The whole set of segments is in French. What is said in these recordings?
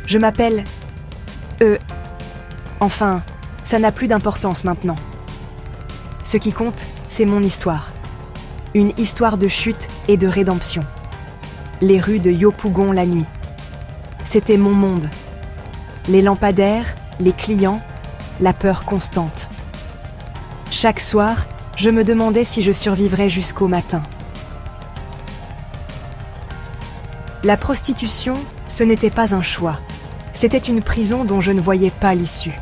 Je m'appelle... Enfin, ça n'a plus d'importance maintenant. Ce qui compte, c'est mon histoire. Une histoire de chute et de rédemption. Les rues de Yopougon la nuit. C'était mon monde. Les lampadaires, les clients, la peur constante. Chaque soir, je me demandais si je survivrais jusqu'au matin. La prostitution, ce n'était pas un choix. C'était une prison dont je ne voyais pas l'issue.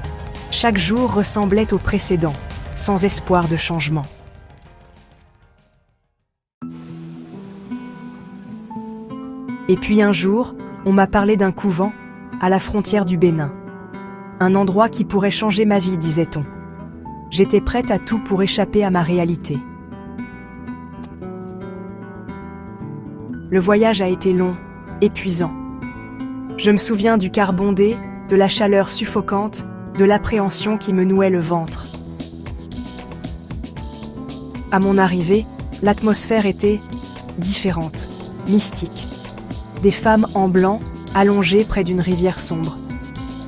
Chaque jour ressemblait au précédent, sans espoir de changement. Et puis un jour, on m'a parlé d'un couvent, à la frontière du Bénin. Un endroit qui pourrait changer ma vie, disait-on. J'étais prête à tout pour échapper à ma réalité. Le voyage a été long, épuisant. Je me souviens du car bondé, de la chaleur suffocante, de l'appréhension qui me nouait le ventre. À mon arrivée, l'atmosphère était différente, mystique. Des femmes en blanc, allongées près d'une rivière sombre.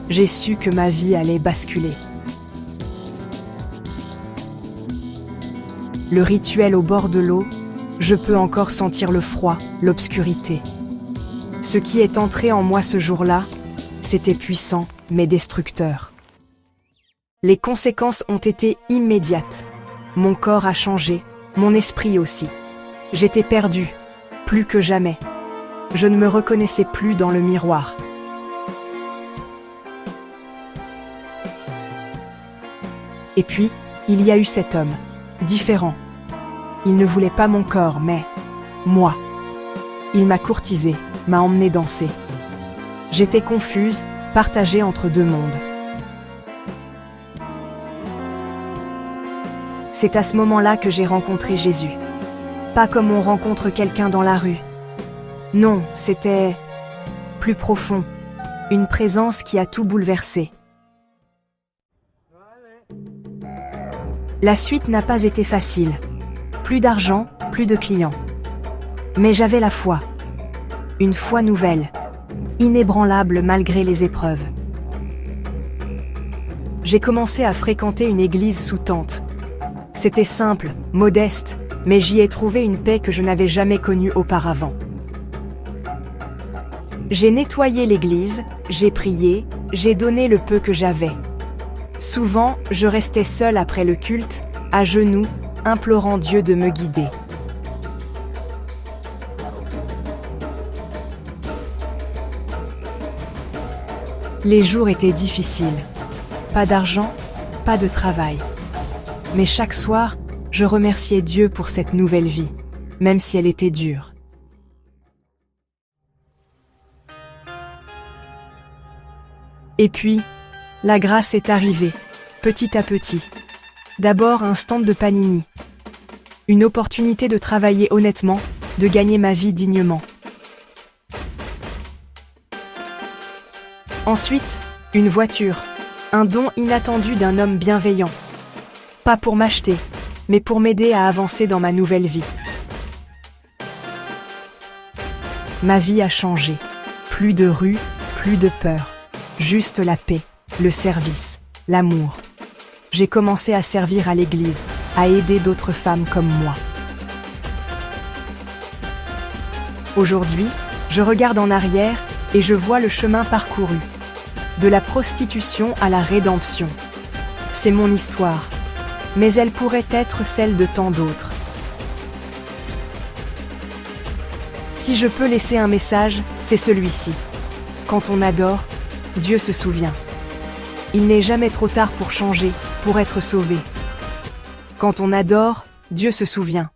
J'ai su que ma vie allait basculer. Le rituel au bord de l'eau, je peux encore sentir le froid, l'obscurité. Ce qui est entré en moi ce jour-là, c'était puissant, mais destructeur. Les conséquences ont été immédiates. Mon corps a changé, mon esprit aussi. J'étais perdue, plus que jamais. Je ne me reconnaissais plus dans le miroir. Et puis, il y a eu cet homme, différent. Il ne voulait pas mon corps, mais moi. Il m'a courtisée, m'a emmenée danser. J'étais confuse, partagée entre deux mondes. C'est à ce moment-là que j'ai rencontré Jésus. Pas comme on rencontre quelqu'un dans la rue. Non, c'était plus profond, une présence qui a tout bouleversé. La suite n'a pas été facile. Plus d'argent, plus de clients. Mais j'avais la foi. Une foi nouvelle, inébranlable malgré les épreuves. J'ai commencé à fréquenter une église sous tente. C'était simple, modeste, mais j'y ai trouvé une paix que je n'avais jamais connue auparavant. J'ai nettoyé l'église, j'ai prié, j'ai donné le peu que j'avais. Souvent, je restais seule après le culte, à genoux, implorant Dieu de me guider. Les jours étaient difficiles. Pas d'argent, pas de travail. Mais chaque soir, je remerciais Dieu pour cette nouvelle vie, même si elle était dure. Et puis, la grâce est arrivée, petit à petit. D'abord un stand de panini. Une opportunité de travailler honnêtement, de gagner ma vie dignement. Ensuite, une voiture, un don inattendu d'un homme bienveillant. Pas pour m'acheter, mais pour m'aider à avancer dans ma nouvelle vie. Ma vie a changé. Plus de rue, plus de peur. Juste la paix, le service, l'amour. J'ai commencé à servir à l'église, à aider d'autres femmes comme moi. Aujourd'hui, je regarde en arrière et je vois le chemin parcouru. De la prostitution à la rédemption. C'est mon histoire, mais elle pourrait être celle de tant d'autres. Si je peux laisser un message, c'est celui-ci. Quand on adore, Dieu se souvient. Il n'est jamais trop tard pour changer, pour être sauvé. Quand on adore, Dieu se souvient.